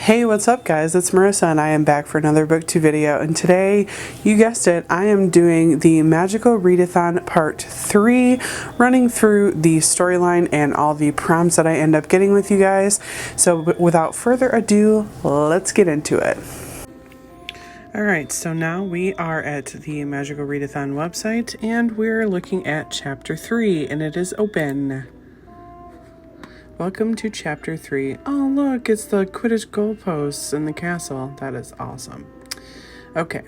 Hey, what's up guys? It's Marissa and I am back for another BookTube video, and today, you guessed it, I am doing the Magical Read-a-thon Part 3, running through the storyline and all the prompts that I end up getting with you guys. So without further ado, let's get into it. Alright, so now we are at the Magical Read-a-thon website and we're looking at Chapter 3 and it is open. Welcome to Chapter 3. Oh look, it's the Quidditch goalposts in the castle. That is awesome. Okay.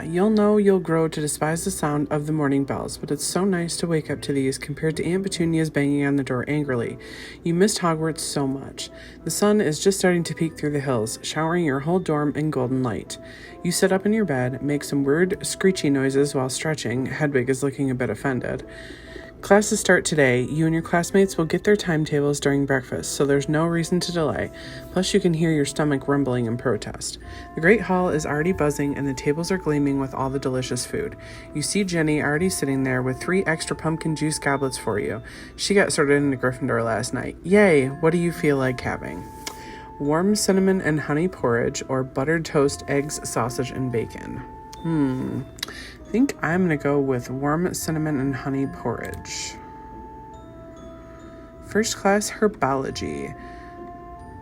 You'll know you'll grow to despise the sound of the morning bells, but it's so nice to wake up to these compared to Aunt Petunia's banging on the door angrily. You missed Hogwarts so much. The sun is just starting to peek through the hills, showering your whole dorm in golden light. You sit up in your bed, make some weird screechy noises while stretching. Hedwig is looking a bit offended. Classes start today. You and your classmates will get their timetables during breakfast, so there's no reason to delay. Plus, you can hear your stomach rumbling in protest. The Great Hall is already buzzing, and the tables are gleaming with all the delicious food. You see Jenny already sitting there with 3 extra pumpkin juice goblets for you. She got sorted into Gryffindor last night. Yay! What do you feel like having? Warm cinnamon and honey porridge, or buttered toast, eggs, sausage, and bacon. I think I'm going to go with warm cinnamon and honey porridge. First class herbology.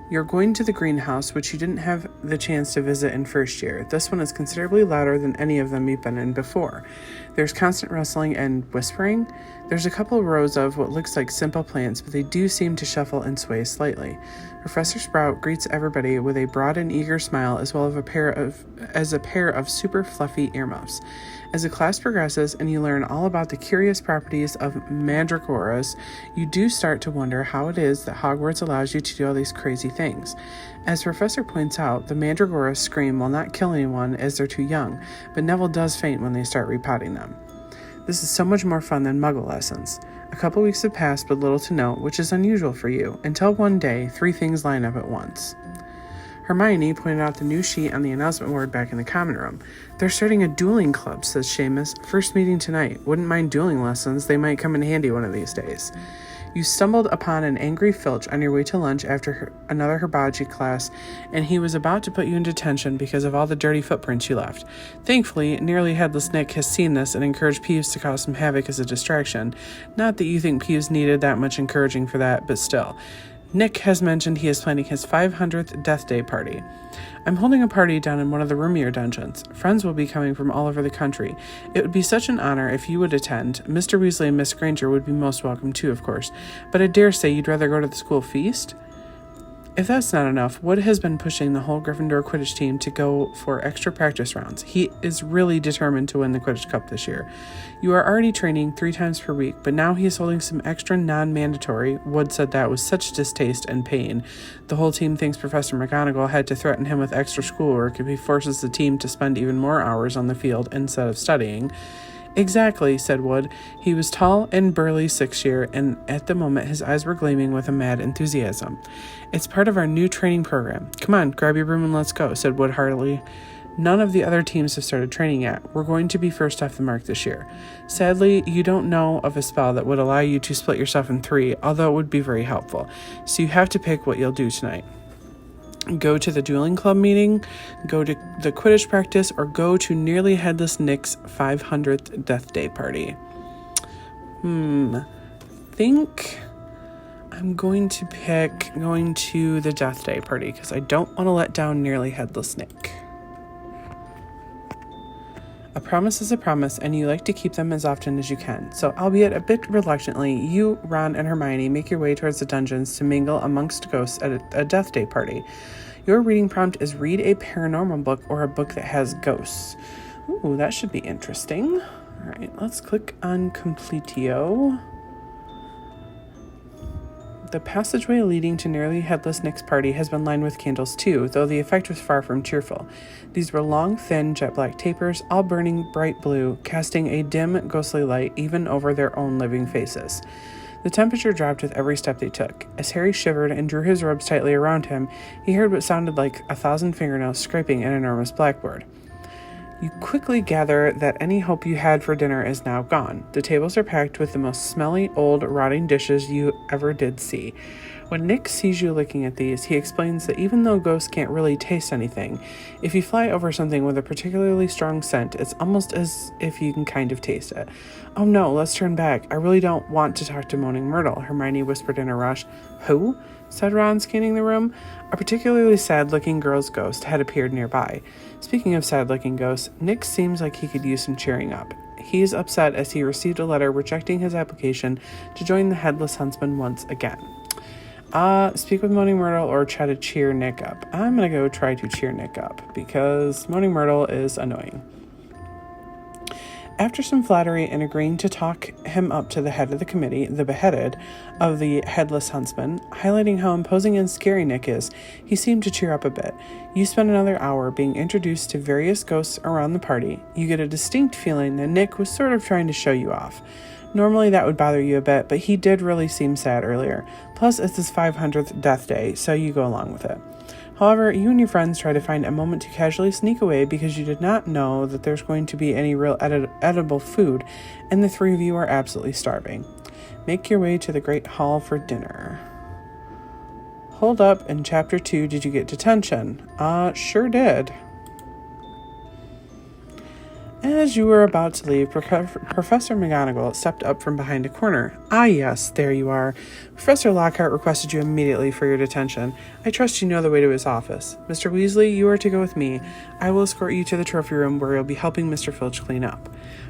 You're going to the greenhouse, which you didn't have the chance to visit in first year. This one is considerably louder than any of them you've been in before. There's constant rustling and whispering. There's a couple rows of what looks like simple plants, but they do seem to shuffle and sway slightly. Professor Sprout greets everybody with a broad and eager smile, as well as a pair of super fluffy earmuffs. As the class progresses and you learn all about the curious properties of mandragoras, you do start to wonder how it is that Hogwarts allows you to do all these crazy things. As Professor points out, the mandragoras scream while not kill anyone as they're too young, but Neville does faint when they start repotting them. This is so much more fun than Muggle lessons. A couple weeks have passed with little to note, which is unusual for you, until one day 3 things line up at once. Hermione pointed out the new sheet on the announcement board back in the common room. They're starting a dueling club, says Seamus. First meeting tonight. Wouldn't mind dueling lessons. They might come in handy one of these days. You stumbled upon an angry Filch on your way to lunch after another herbology class, and he was about to put you in detention because of all the dirty footprints you left. Thankfully, Nearly Headless Nick has seen this and encouraged Peeves to cause some havoc as a distraction. Not that you think Peeves needed that much encouraging for that, but still. Nick has mentioned he is planning his 500th Death Day party. I'm holding a party down in one of the roomier dungeons. Friends will be coming from all over the country. It would be such an honor if you would attend. Mr. Weasley and Miss Granger would be most welcome too, of course. But I dare say you'd rather go to the school feast? If that's not enough, Wood has been pushing the whole Gryffindor Quidditch team to go for extra practice rounds. He is really determined to win the Quidditch Cup this year. You are already training 3 times per week, but now he is holding some extra non-mandatory. Wood said that with such distaste and pain. The whole team thinks Professor McGonagall had to threaten him with extra schoolwork if he forces the team to spend even more hours on the field instead of studying. Exactly, said Wood. He was tall and burly 6th year, and at the moment his eyes were gleaming with a mad enthusiasm. It's part of our new training program. Come on, grab your broom and let's go, said Wood heartily. None of the other teams have started training yet. We're going to be first off the mark this year. Sadly, you don't know of a spell that would allow you to split yourself in 3, although it would be very helpful. So you have to pick what you'll do tonight. Go to the dueling club meeting, go to the Quidditch practice, or go to Nearly Headless Nick's 500th Death Day party. Think I'm going to pick going to the Death Day party because I don't want to let down Nearly Headless Nick. A promise is a promise, and you like to keep them as often as you can. So, albeit a bit reluctantly, you, Ron, and Hermione make your way towards the dungeons to mingle amongst ghosts at a Death Day party. Your reading prompt is read a paranormal book or a book that has ghosts. Ooh, that should be interesting. All right, let's click on Completio. The passageway leading to Nearly Headless Nick's party has been lined with candles too, though the effect was far from cheerful. These were long, thin, jet-black tapers, all burning bright blue, casting a dim, ghostly light even over their own living faces. The temperature dropped with every step they took. As Harry shivered and drew his robes tightly around him, he heard what sounded like 1,000 fingernails scraping an enormous blackboard. You quickly gather that any hope you had for dinner is now gone. The tables are packed with the most smelly, old, rotting dishes you ever did see. When Nick sees you looking at these, he explains that even though ghosts can't really taste anything, if you fly over something with a particularly strong scent, it's almost as if you can kind of taste it. Oh no, let's turn back. I really don't want to talk to Moaning Myrtle, Hermione whispered in a rush. Who? Said Ron, scanning the room. A particularly sad-looking girl's ghost had appeared nearby. Speaking of sad-looking ghosts, Nick seems like he could use some cheering up. He is upset as he received a letter rejecting his application to join the Headless Huntsman once again. Speak with Moaning Myrtle or try to cheer Nick up. I'm gonna go try to cheer Nick up because Moaning Myrtle is annoying. After some flattery and agreeing to talk him up to the head of the committee, the beheaded, of the Headless Huntsman, highlighting how imposing and scary Nick is, he seemed to cheer up a bit. You spend another hour being introduced to various ghosts around the party. You get a distinct feeling that Nick was sort of trying to show you off. Normally that would bother you a bit, but he did really seem sad earlier. Plus, it's his 500th death day, so you go along with it. However, you and your friends try to find a moment to casually sneak away because you did not know that there's going to be any real edible food, and the three of you are absolutely starving. Make your way to the Great Hall for dinner. Hold up, in Chapter 2, did you get detention? Sure did. As you were about to leave, Professor McGonagall stepped up from behind a corner. Ah, yes, there you are. Professor Lockhart requested you immediately for your detention. I trust you know the way to his office. Mr. Weasley, you are to go with me. I will escort you to the trophy room where you'll be helping Mr. Filch clean up.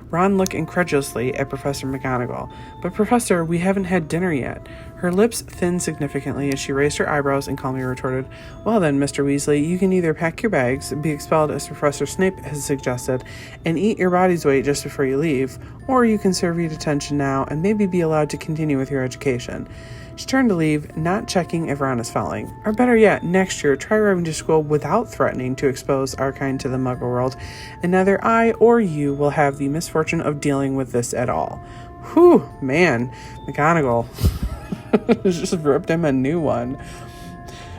Ron looked incredulously at Professor McGonagall. But Professor, we haven't had dinner yet. Her lips thinned significantly as she raised her eyebrows and calmly retorted, Well then, Mr. Weasley, you can either pack your bags, be expelled as Professor Snape has suggested, and eat your body's weight just before you leave, or you can serve your detention now and maybe be allowed to continue with your education. She turned to leave, not checking if Ron is following. Or better yet, next year, try arriving to school without threatening to expose our kind to the Muggle world, and neither I or you will have the misfortune of dealing with this at all. Whew, man, McGonagall just ripped him a new one.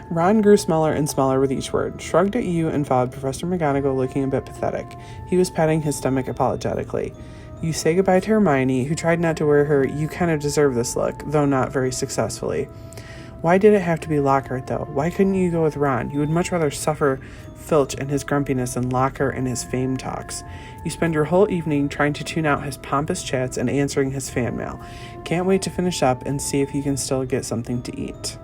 Ron grew smaller and smaller with each word, shrugged at you, and followed Professor McGonagall looking a bit pathetic. He was patting his stomach apologetically. You say goodbye to Hermione, who tried not to wear her "you kind of deserve this" look, though not very successfully. Why did it have to be Lockhart, though? Why couldn't you go with Ron? You would much rather suffer Filch and his grumpiness than Lockhart and his fame talks. You spend your whole evening trying to tune out his pompous chats and answering his fan mail. Can't wait to finish up and see if you can still get something to eat.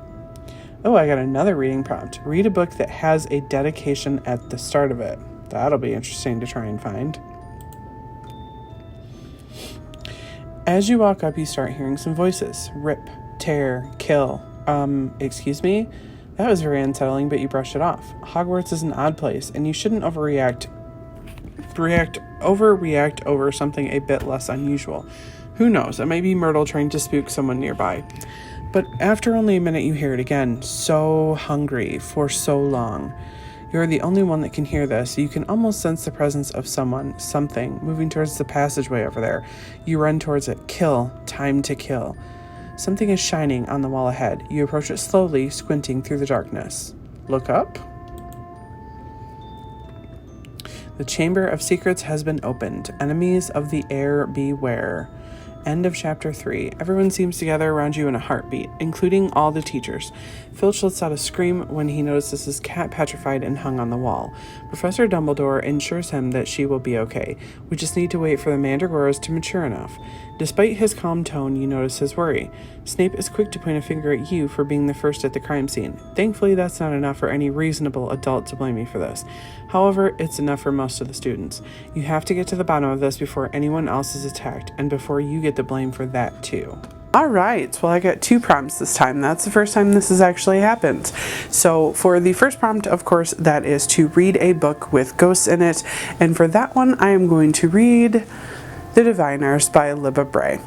Oh, I got another reading prompt. Read a book that has a dedication at the start of it. That'll be interesting to try and find. As you walk up, you start hearing some voices. Rip, tear, kill. Excuse me? That was very unsettling, but you brushed it off. Hogwarts is an odd place, and you shouldn't overreact over something a bit less unusual. Who knows? It might be Myrtle trying to spook someone nearby. But after only a minute, you hear it again. So hungry for so long. You're the only one that can hear this. You can almost sense the presence of something, moving towards the passageway over there. You run towards it. Kill. Time to kill. Something is shining on the wall ahead. You approach it slowly, squinting through the darkness. Look up. The Chamber of Secrets has been opened. Enemies of the air, beware. End of Chapter 3. Everyone seems to gather around you in a heartbeat, including all the teachers. Filch lets out a scream when he notices his cat petrified and hung on the wall. Professor Dumbledore ensures him that she will be okay. We just need to wait for the Mandragoras to mature enough. Despite his calm tone, you notice his worry. Snape is quick to point a finger at you for being the first at the crime scene. Thankfully, that's not enough for any reasonable adult to blame you for this. However, it's enough for most of the students. You have to get to the bottom of this before anyone else is attacked, and before you get the blame for that too. All right, well, I got 2 prompts this time. That's the first time this has actually happened. So for the first prompt, of course, that is to read a book with ghosts in it. And for that one, I am going to read The Diviners by Libba Bray.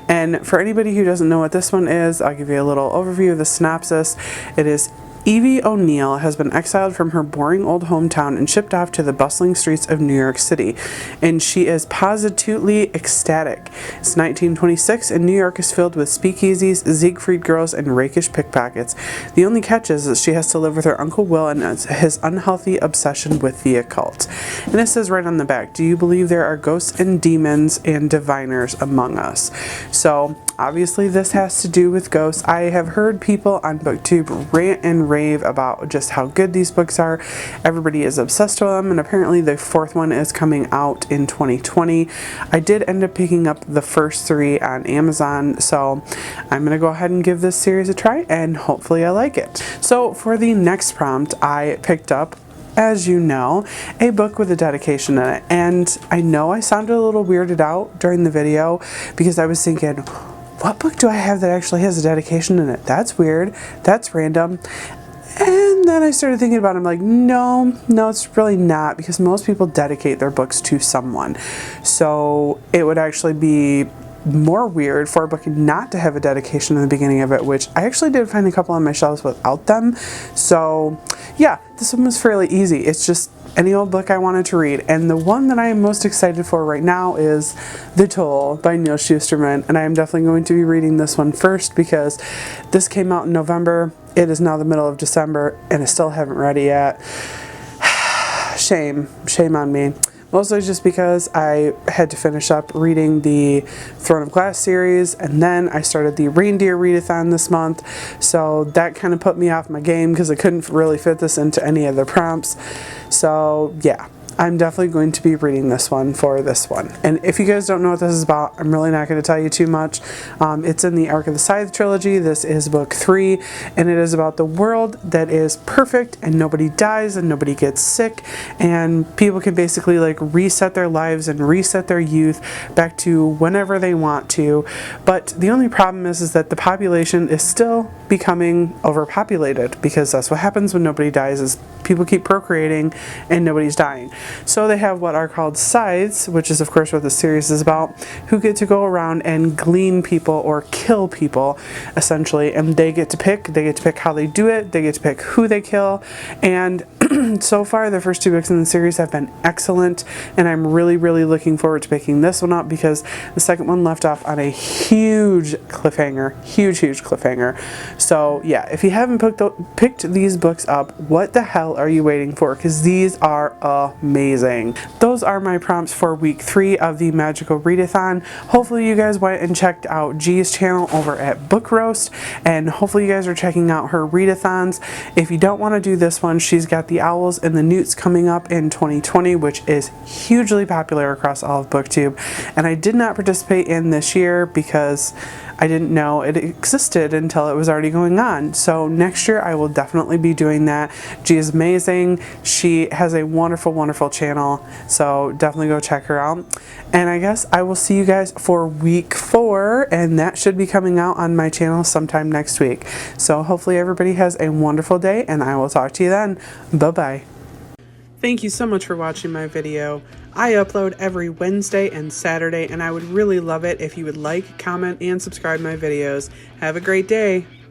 And for anybody who doesn't know what this one is, I'll give you a little overview of the synopsis. It is Evie O'Neal has been exiled from her boring old hometown and shipped off to the bustling streets of New York City, and she is positively ecstatic. It's 1926, and New York is filled with speakeasies, Siegfried girls, and rakish pickpockets. The only catch is that she has to live with her Uncle Will and his unhealthy obsession with the occult. And it says right on the back, do you believe there are ghosts and demons and diviners among us? So obviously this has to do with ghosts. I have heard people on BookTube rant and rave about just how good these books are. Everybody is obsessed with them, and apparently the fourth one is coming out in 2020. I did end up picking up the first three on Amazon, so I'm gonna go ahead and give this series a try, and hopefully I like it. So for the next prompt, I picked up, as you know, a book with a dedication in it. And I know I sounded a little weirded out during the video because I was thinking, what book do I have that actually has a dedication in it? That's weird. That's random. And then I started thinking about it. I'm like, no, it's really not, because most people dedicate their books to someone. So it would actually be more weird for a book not to have a dedication in the beginning of it, which I actually did find a couple on my shelves without them. So yeah, this one was fairly easy. It's just any old book I wanted to read. And the one that I am most excited for right now is The Toll by Neal Shusterman. And I am definitely going to be reading this one first because this came out in November. It is now the middle of December and I still haven't read it yet. Shame on me. Mostly just because I had to finish up reading the Throne of Glass series, and then I started the Reindeer Read-a-thon this month, so that kind of put me off my game because I couldn't really fit this into any of the prompts. So yeah, I'm definitely going to be reading this one for this one. And if you guys don't know what this is about, I'm really not going to tell you too much. It's in the Arc of the Scythe trilogy. This is book 3, and it is about the world that is perfect and nobody dies and nobody gets sick, and people can basically like reset their lives and reset their youth back to whenever they want to. But the only problem is that the population is still becoming overpopulated, because that's what happens when nobody dies, is people keep procreating and nobody's dying. So they have what are called scythes, which is of course what the series is about, who get to go around and glean people or kill people essentially, and they get to pick how they do it, they get to pick who they kill. And so far the first 2 books in the series have been excellent, and I'm really looking forward to picking this one up because the second one left off on a huge cliffhanger, huge cliffhanger. So yeah, if you haven't picked these books up, what the hell are you waiting for? Because these are amazing. Those are my prompts for week 3 of the Magical Read-a-thon. Hopefully you guys went and checked out G's channel over at Book Roast, and hopefully you guys are checking out her read-a-thons. If you don't want to do this one, she's got the Owls and the Newts coming up in 2020, which is hugely popular across all of BookTube, and I did not participate in this year because I didn't know it existed until it was already going on. So next year I will definitely be doing that. She is amazing. She has a wonderful channel, so definitely go check her out. And I guess I will see you guys for week 4, and that should be coming out on my channel sometime next week. So hopefully everybody has a wonderful day, and I will talk to you then. Bye-bye. Thank you so much for watching my video. I upload every Wednesday and Saturday, and I would really love it if you would like, comment, and subscribe my videos. Have a great day.